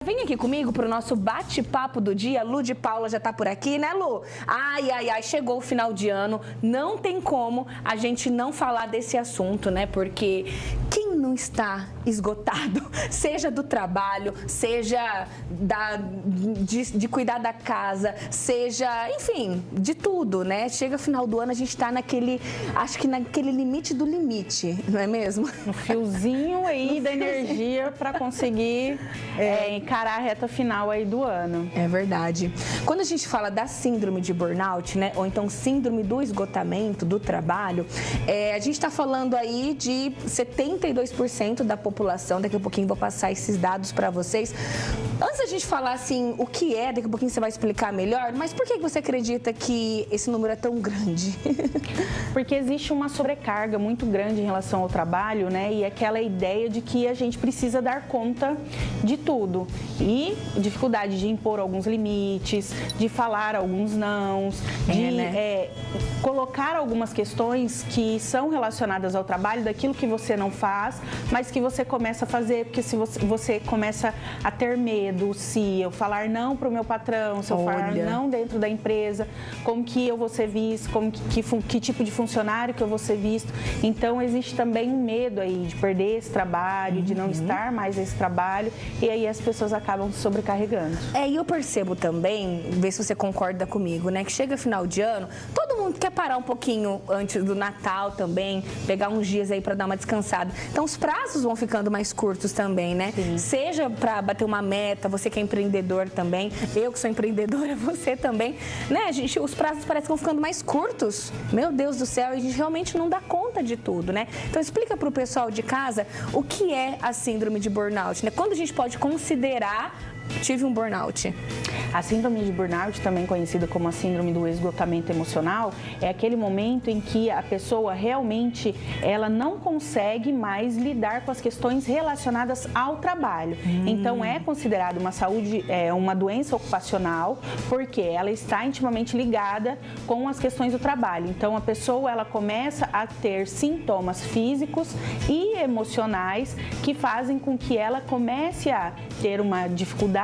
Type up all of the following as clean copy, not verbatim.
Vem aqui comigo para o nosso bate-papo do dia. Lu de Paula já tá por aqui, né, Lu? Ai, chegou o final de ano. Não tem como a gente não falar desse assunto, né? Porque quem não está esgotado, seja do trabalho, seja de cuidar da casa, seja, enfim, de tudo, né? Chega final do ano, a gente tá naquele limite do limite, não é mesmo? No fiozinho aí da energia para conseguir encarar a reta final aí do ano. É verdade. Quando a gente fala da síndrome de burnout, né, ou então síndrome do esgotamento do trabalho, a gente está falando aí de 72% da população. Daqui a pouquinho vou passar esses dados para vocês. Antes da gente falar assim o que é, daqui a pouquinho você vai explicar melhor, mas por que você acredita que esse número é tão grande? Porque existe uma sobrecarga muito grande em relação ao trabalho, né? E aquela ideia de que a gente precisa dar conta de tudo. E dificuldade de impor alguns limites, de falar alguns nãos, de colocar algumas questões que são relacionadas ao trabalho, daquilo que você não faz, mas que você começa a fazer, porque se você começa a ter medo, se eu falar não para o meu patrão, se eu falar não dentro da empresa, como que eu vou ser visto, que tipo de funcionário que eu vou ser visto. Então, existe também um medo aí de perder esse trabalho, de não estar mais nesse trabalho, e aí as pessoas acabam se sobrecarregando. E eu percebo também, vê se você concorda comigo, né, que chega final de ano, todo mundo quer parar um pouquinho antes do Natal também, pegar uns dias aí para dar uma descansada. Então, os prazos vão ficando mais curtos também, né? Sim. Seja para bater uma meta, você que é empreendedor também, eu que sou empreendedora, você também, né, gente? Os prazos parecem que vão ficando mais curtos. Meu Deus do céu, a gente realmente não dá conta de tudo, né? Então, explica para o pessoal de casa o que é a síndrome de burnout, né? Quando a gente pode considerar tive um burnout. A síndrome de burnout, também conhecida como a síndrome do esgotamento emocional, é aquele momento em que a pessoa realmente ela não consegue mais lidar com as questões relacionadas ao trabalho. Então é considerado uma doença ocupacional, porque ela está intimamente ligada com as questões do trabalho. Então a pessoa ela começa a ter sintomas físicos e emocionais que fazem com que ela comece a ter uma dificuldade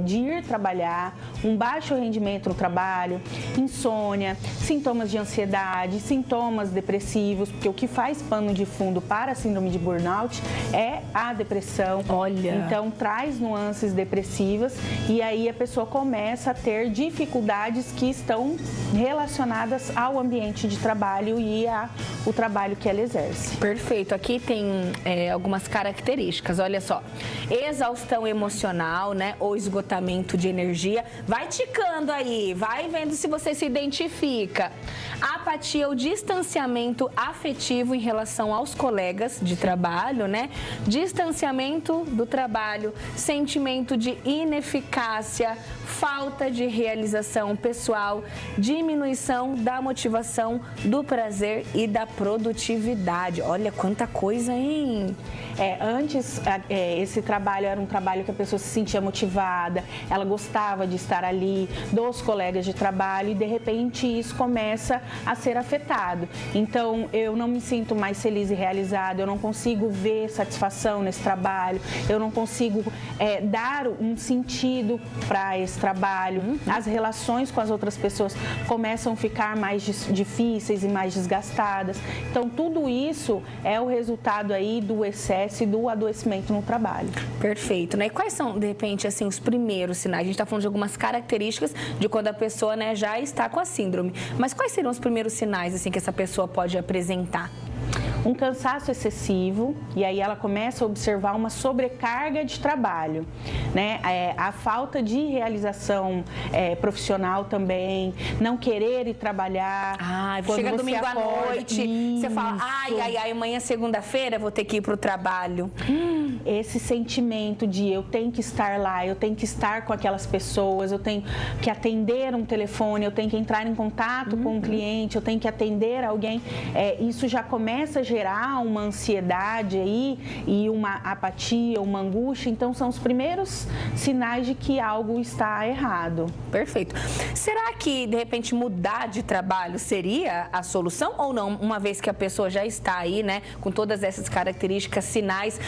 de ir trabalhar, um baixo rendimento no trabalho, insônia, sintomas de ansiedade, sintomas depressivos, porque o que faz pano de fundo para a síndrome de burnout é a depressão. Olha! Então, traz nuances depressivas e aí a pessoa começa a ter dificuldades que estão relacionadas ao ambiente de trabalho e ao trabalho que ela exerce. Perfeito. Aqui tem algumas características, olha só. Exaustão emocional, né, ou esgotamento de energia. Vai ticando aí, vai vendo se você se identifica. Apatia ou distanciamento afetivo em relação aos colegas de trabalho, né? Distanciamento do trabalho, sentimento de ineficácia, falta de realização pessoal, diminuição da motivação, do prazer e da produtividade. Olha quanta coisa, hein? Antes, esse trabalho era um trabalho que a pessoa se sentia motivada, ela gostava de estar ali, dos colegas de trabalho, e de repente isso começa a ser afetado. Então, eu não me sinto mais feliz e realizada, eu não consigo ver satisfação nesse trabalho, eu não consigo dar um sentido para esse trabalho. As relações com as outras pessoas começam a ficar mais difíceis e mais desgastadas. Então, tudo isso é o resultado aí do excesso e do adoecimento no trabalho. Perfeito, né? E quais são, de repente, assim, os primeiros sinais? A gente está falando de algumas características de quando a pessoa, né, já está com a síndrome. Mas quais seriam os primeiros sinais, assim, que essa pessoa pode apresentar? Um cansaço excessivo, e aí ela começa a observar uma sobrecarga de trabalho, né? A falta de realização profissional também, não querer ir trabalhar. Chega domingo à noite, você fala, amanhã segunda-feira vou ter que ir para o trabalho. Esse sentimento de eu tenho que estar lá, eu tenho que estar com aquelas pessoas, eu tenho que atender um telefone, eu tenho que entrar em contato com um cliente, eu tenho que atender alguém, isso já começa a gerar uma ansiedade aí e uma apatia, uma angústia. Então, são os primeiros sinais de que algo está errado. Perfeito. Será que, de repente, mudar de trabalho seria a solução ou não? Uma vez que a pessoa já está aí, né, com todas essas características, sinais,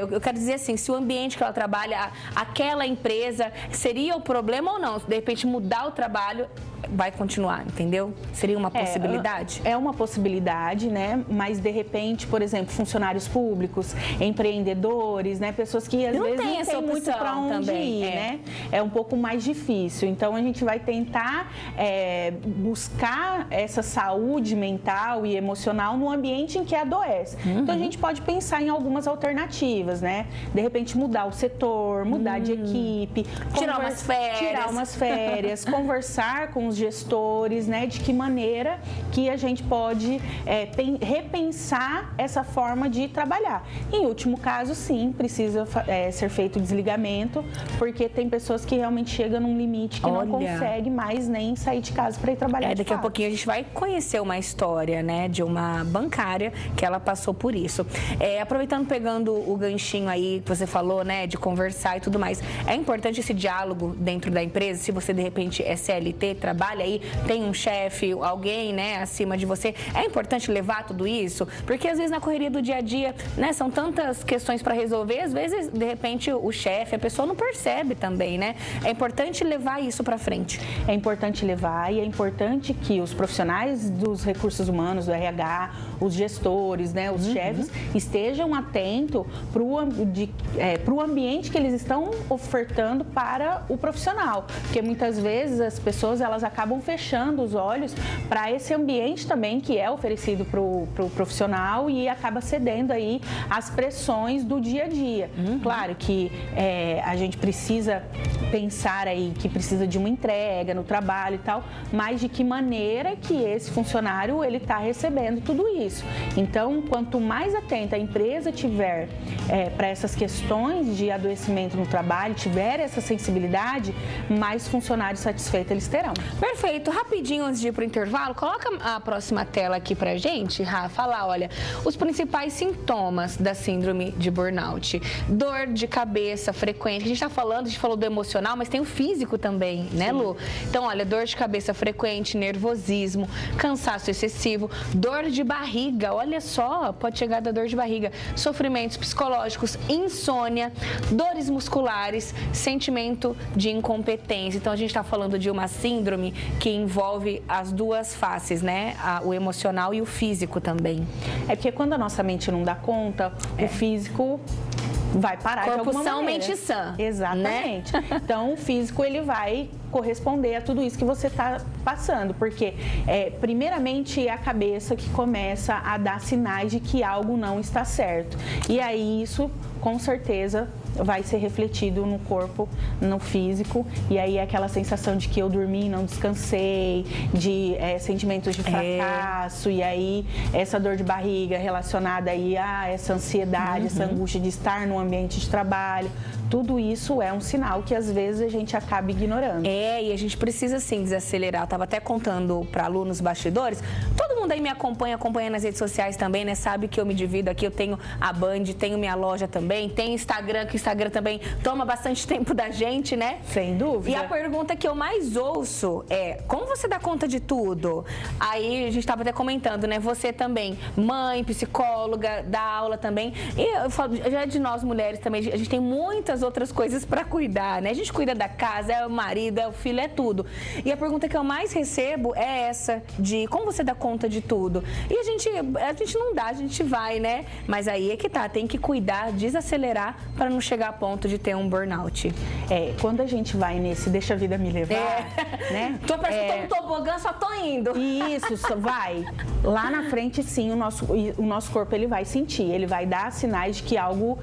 eu quero dizer assim, se o ambiente que ela trabalha, aquela empresa, seria o problema ou não? De repente, mudar o trabalho vai continuar, entendeu? Seria uma possibilidade? É uma possibilidade, né? Mas, de repente, por exemplo, funcionários públicos, empreendedores, né? Pessoas que, às vezes, não tem muito para onde ir, né? É um pouco mais difícil. Então, a gente vai tentar buscar essa saúde mental e emocional no ambiente em que adoece. Então, a gente pode pensar em algumas alternativas, né? De repente, mudar o setor, mudar de equipe. Tirar umas férias. Conversar com os gestores, né, de que maneira que a gente pode repensar essa forma de trabalhar. Em último caso, sim, precisa ser feito o desligamento, porque tem pessoas que realmente chegam num limite que não consegue mais nem sair de casa para ir trabalhar. Daqui a pouquinho a gente vai conhecer uma história, né, de uma bancária que ela passou por isso. Aproveitando, pegando o ganchinho aí que você falou, né, de conversar e tudo mais, é importante esse diálogo dentro da empresa. Se você de repente é CLT, trabalha aí, tem um chefe, alguém, né, acima de você, é importante levar tudo isso, porque às vezes na correria do dia a dia, né, são tantas questões para resolver, às vezes de repente o chefe, a pessoa não percebe também, né? É importante levar isso para frente. É importante levar e é importante que os profissionais dos recursos humanos, do RH, os gestores, né, os chefes, estejam atentos para o ambiente que eles estão ofertando para o profissional, porque muitas vezes as pessoas elas acabam fechando os olhos para esse ambiente também que é oferecido para o profissional e acaba cedendo aí às pressões do dia a dia. Claro que a gente precisa pensar aí que precisa de uma entrega no trabalho e tal, mas de que maneira que esse funcionário ele está recebendo tudo isso. Então, quanto mais atenta a empresa tiver para essas questões de adoecimento no trabalho, tiver essa sensibilidade, mais funcionários satisfeitos eles terão. Perfeito. Rapidinho, antes de ir para o intervalo, coloca a próxima tela aqui pra gente, Rafa. Lá, olha, os principais sintomas da síndrome de burnout. Dor de cabeça frequente. A gente tá falando, a gente falou do emocional, mas tem o físico também, né, Lu? Então, olha, dor de cabeça frequente, nervosismo, cansaço excessivo, dor de barriga, olha só, pode chegar da dor de barriga, sofrimentos psicológicos, insônia, dores musculares, sentimento de incompetência. Então, a gente tá falando de uma síndrome que envolve as duas faces, né? O emocional e o físico também. É porque quando a nossa mente não dá conta, o físico vai parar de alguma maneira. Corpo sã, mente sã. Exatamente. Né? Então, o físico, ele vai corresponder a tudo isso que você está passando, porque primeiramente é a cabeça que começa a dar sinais de que algo não está certo. E aí isso, com certeza, vai ser refletido no corpo, no físico, e aí é aquela sensação de que eu dormi, não descansei, de sentimentos de fracasso, e aí essa dor de barriga relacionada aí a essa ansiedade, essa angústia de estar no ambiente de trabalho, tudo isso é um sinal que às vezes a gente acaba ignorando. E a gente precisa sim desacelerar. Eu estava até contando para alunos bastidores, todo mundo aí me acompanha nas redes sociais também, né? Sabe que eu me divido aqui, eu tenho a Band, tenho minha loja também, tenho Instagram, que o Instagram também toma bastante tempo da gente, né? Sem dúvida. E a pergunta que eu mais ouço é, como você dá conta de tudo? Aí a gente estava até comentando, né? Você também, mãe, psicóloga, dá aula também. E eu falo, já de nós mulheres também, a gente tem muitas outras coisas para cuidar, né? A gente cuida da casa, é o marido, é o filho, é tudo. E a pergunta que eu mais recebo é essa, de como você dá conta de tudo? E a gente não dá, a gente vai, né? Mas aí é que tá, tem que cuidar, desacelerar para não chegar a ponto de ter um burnout. Quando a gente vai nesse deixa a vida me levar, né? Tô parecendo um tobogã, só tô indo. Isso, vai. Lá na frente, sim, o nosso corpo ele vai sentir, ele vai dar sinais de que algo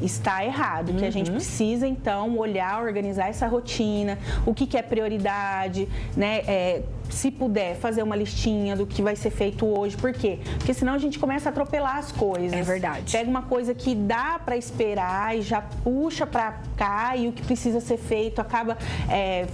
está errado, que a gente precisa, então, olhar, organizar essa rotina, o que é prioridade, né? se puder, fazer uma listinha do que vai ser feito hoje. Por quê? Porque senão a gente começa a atropelar as coisas. É verdade. Pega uma coisa que dá para esperar e já puxa para cá, e o que precisa ser feito acaba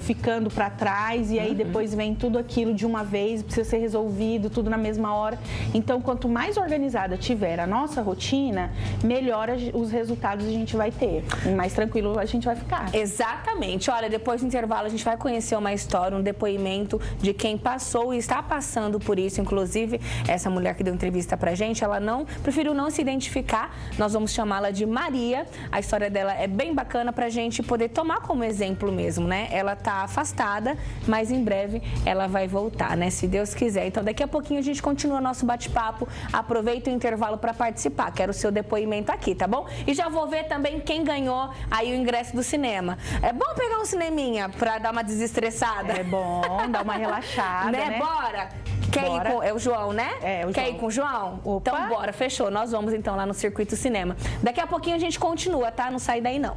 ficando para trás, e aí depois vem tudo aquilo de uma vez, precisa ser resolvido, tudo na mesma hora. Então, quanto mais organizada tiver a nossa rotina, melhor os resultados a gente vai ter. E mais tranquilo a gente vai ficar. Exatamente. Olha, depois do intervalo a gente vai conhecer uma história, um depoimento de quem passou e está passando por isso. Inclusive, essa mulher que deu entrevista pra gente, ela preferiu não se identificar. Nós vamos chamá-la de Maria. A história dela é bem bacana pra gente poder tomar como exemplo mesmo, né? Ela tá afastada, mas em breve ela vai voltar, né? Se Deus quiser. Então, daqui a pouquinho a gente continua nosso bate-papo. Aproveita o intervalo para participar. Quero o seu depoimento aqui, tá bom? E já vou ver também quem ganhou aí o ingresso do cinema. É bom pegar um cineminha pra dar uma desestressada? É bom, dar uma relaxada, né? Bora! Quer ir com... É o João, né? É, o Quer João. ir com o João? Opa. Então bora, fechou. Nós vamos então lá no Circuito Cinema. Daqui a pouquinho a gente continua, tá? Não sai daí não.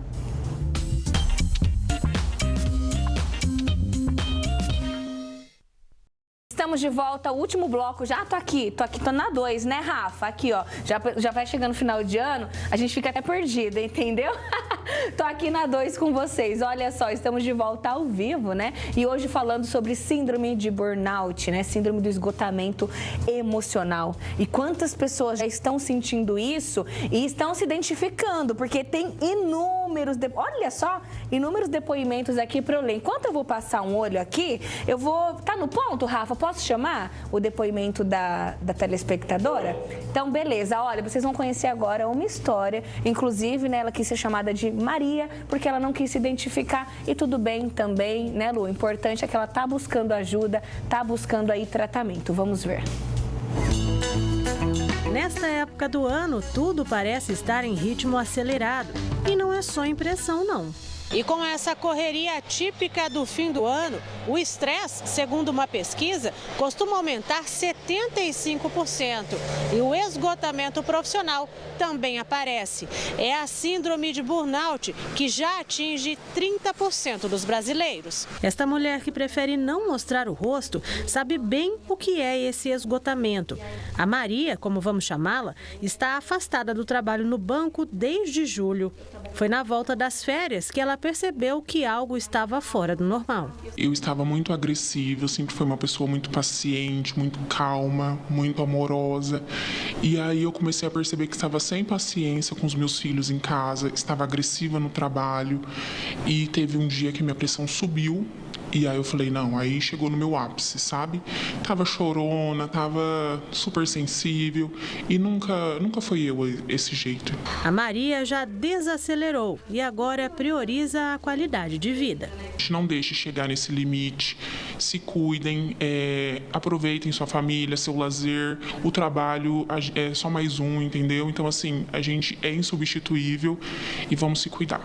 Estamos de volta, o último bloco, já tô aqui, tô na 2, né, Rafa? Aqui, ó, já vai chegando no final de ano, a gente fica até perdida, entendeu? Tô aqui na 2 com vocês, olha só, estamos de volta ao vivo, né? E hoje falando sobre síndrome de burnout, né? Síndrome do esgotamento emocional. E quantas pessoas já estão sentindo isso e estão se identificando, porque tem inúmeros depoimentos aqui para eu ler. Enquanto eu vou passar um olho aqui, eu vou... Tá no ponto, Rafa? Posso chamar o depoimento da telespectadora? Então, beleza. Olha, vocês vão conhecer agora uma história. Inclusive, né, ela quis ser chamada de Maria, porque ela não quis se identificar. E tudo bem também, né, Lu? O importante é que ela tá buscando ajuda, tá buscando aí tratamento. Vamos ver. Nesta época do ano, tudo parece estar em ritmo acelerado. E não é só impressão, não. E com essa correria típica do fim do ano, o estresse, segundo uma pesquisa, costuma aumentar 75%. E o esgotamento profissional também aparece. É a síndrome de burnout, que já atinge 30% dos brasileiros. Esta mulher, que prefere não mostrar o rosto, sabe bem o que é esse esgotamento. A Maria, como vamos chamá-la, está afastada do trabalho no banco desde julho. Foi na volta das férias que ela percebeu que algo estava fora do normal. Eu estava muito agressiva, eu sempre fui uma pessoa muito paciente, muito calma, muito amorosa. E aí eu comecei a perceber que estava sem paciência com os meus filhos em casa, estava agressiva no trabalho. E teve um dia que minha pressão subiu. E aí eu falei, não, aí chegou no meu ápice, sabe? Tava chorona, tava super sensível e nunca foi eu esse jeito. A Maria já desacelerou e agora prioriza a qualidade de vida. Não deixe chegar nesse limite, se cuidem, aproveitem sua família, seu lazer, o trabalho é só mais um, entendeu? Então assim, a gente é insubstituível e vamos se cuidar.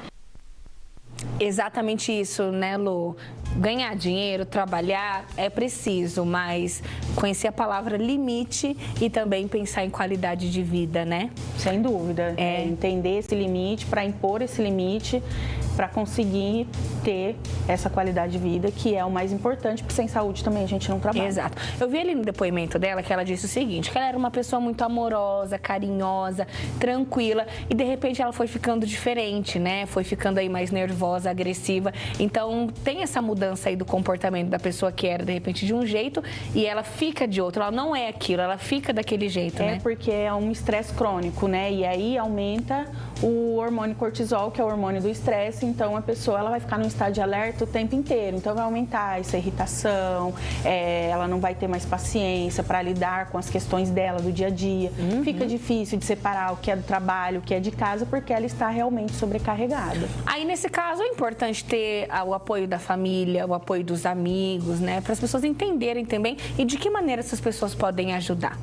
Exatamente isso, né, Lu? Ganhar dinheiro, trabalhar é preciso, mas conhecer a palavra limite e também pensar em qualidade de vida, né? Sem dúvida. Entender esse limite, para impor esse limite, para conseguir ter essa qualidade de vida, que é o mais importante, porque sem saúde também a gente não trabalha. Exato. Eu vi ali no depoimento dela que ela disse o seguinte, que ela era uma pessoa muito amorosa, carinhosa, tranquila, e de repente ela foi ficando diferente, né? Foi ficando aí mais nervosa, agressiva. Então tem essa mudança aí do comportamento da pessoa que era de repente de um jeito e ela fica de outro. Ela não é aquilo, ela fica daquele jeito, né? É porque é um estresse crônico, né? E aí aumenta o hormônio cortisol, que é o hormônio do estresse. Então a pessoa ela vai ficar num estado de alerta o tempo inteiro. Então vai aumentar essa irritação, ela não vai ter mais paciência para lidar com as questões dela do dia a dia. Fica difícil de separar o que é do trabalho, o que é de casa, porque ela está realmente sobrecarregada. Aí nesse caso é importante ter o apoio da família, o apoio dos amigos, né? Para as pessoas entenderem também e de que maneira essas pessoas podem ajudar.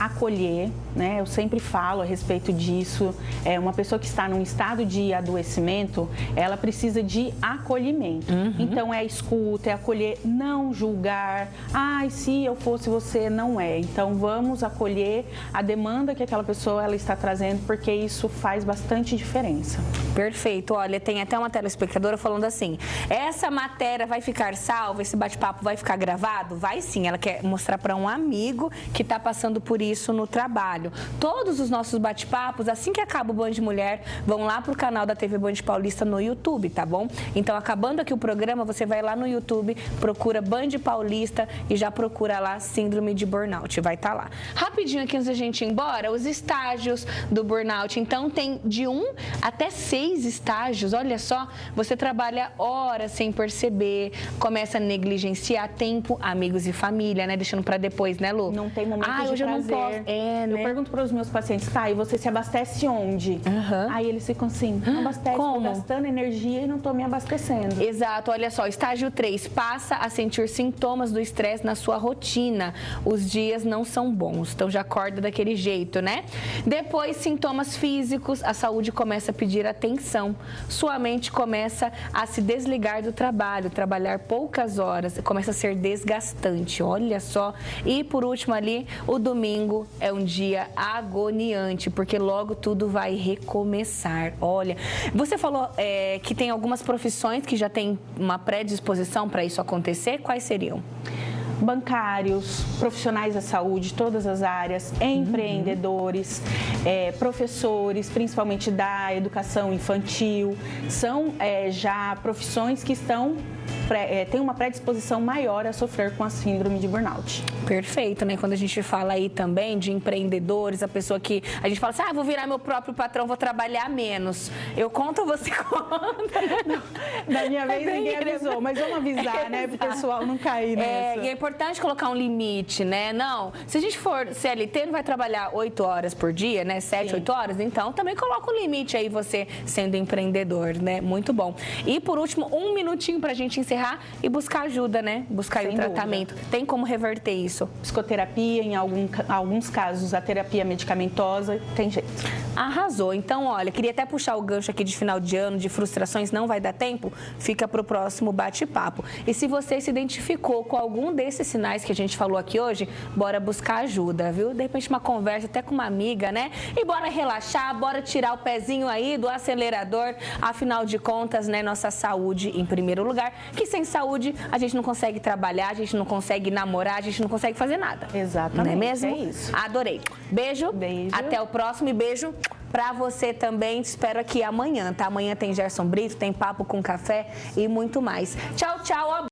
acolher, né? Eu sempre falo a respeito disso. Uma pessoa que está num estado de adoecimento, ela precisa de acolhimento. Então, é escuta, é acolher, não julgar. Ai, se eu fosse você, não é. Então, vamos acolher a demanda que aquela pessoa ela está trazendo, porque isso faz bastante diferença. Perfeito. Olha, tem até uma telespectadora falando assim, essa matéria vai ficar salva, esse bate-papo vai ficar gravado? Vai sim, ela quer mostrar para um amigo que está passando por isso no trabalho. Todos os nossos bate-papos, assim que acaba o Band Mulher, vão lá pro canal da TV Band Paulista no YouTube, tá bom? Então, acabando aqui o programa, você vai lá no YouTube, procura Band Paulista e já procura lá Síndrome de Burnout, vai estar lá. Rapidinho aqui antes da gente ir embora, os estágios do burnout. Então, tem de 1 até 6 estágios, olha só, você trabalha horas sem perceber, começa a negligenciar tempo, amigos e família, né? Deixando para depois, né, Lu? Não tem momento de hoje prazer. Eu não posso. Né? Eu pergunto para os meus pacientes, tá, e você se abastece onde? Aí eles ficam assim, não abastece, tô gastando energia e não tô me abastecendo. Exato, olha só, estágio 3, passa a sentir sintomas do estresse na sua rotina. Os dias não são bons, então já acorda daquele jeito, né? Depois, sintomas físicos, a saúde começa a pedir atenção. Sua mente começa a se desligar do trabalho, trabalhar poucas horas, começa a ser desgastante, olha só. E por último ali, o domingo é um dia agoniante, porque logo tudo vai recomeçar. Olha, você falou que tem algumas profissões que já tem uma predisposição para isso acontecer, quais seriam? Bancários, profissionais da saúde, todas as áreas, empreendedores, professores, principalmente da educação infantil, são já profissões que têm uma predisposição maior a sofrer com a síndrome de burnout. Perfeito, né? Quando a gente fala aí também de empreendedores, a pessoa que a gente fala assim, vou virar meu próprio patrão, vou trabalhar menos. Eu conto ou você conta? Da minha vez ninguém avisou, mas vamos avisar, né? Para o pessoal não cair nessa. E é importante colocar um limite, né? Não, se a gente for CLT, não vai trabalhar 8 horas por dia, né? 7, 8 horas, então também coloca um limite aí você sendo empreendedor, né? Muito bom. E por último, 1 minutinho pra gente encerrar e buscar ajuda, né? Buscar aí o tratamento. Tem como reverter isso? Psicoterapia, em alguns casos, a terapia medicamentosa, tem jeito. Arrasou. Então, olha, queria até puxar o gancho aqui de final de ano, de frustrações, não vai dar tempo? Fica pro próximo bate-papo. E se você se identificou com algum desses sinais que a gente falou aqui hoje, bora buscar ajuda, viu? De repente uma conversa até com uma amiga, né? E bora relaxar, bora tirar o pezinho aí do acelerador. Afinal de contas, né, nossa saúde em primeiro lugar, que sem saúde a gente não consegue trabalhar, a gente não consegue namorar, a gente não consegue fazer nada. Exatamente. Não é mesmo? É isso. Adorei. Beijo. Beijo. Até o próximo e beijo pra você também. Te espero aqui amanhã, tá? Amanhã tem Gerson Brito, tem Papo com Café e muito mais. Tchau, tchau.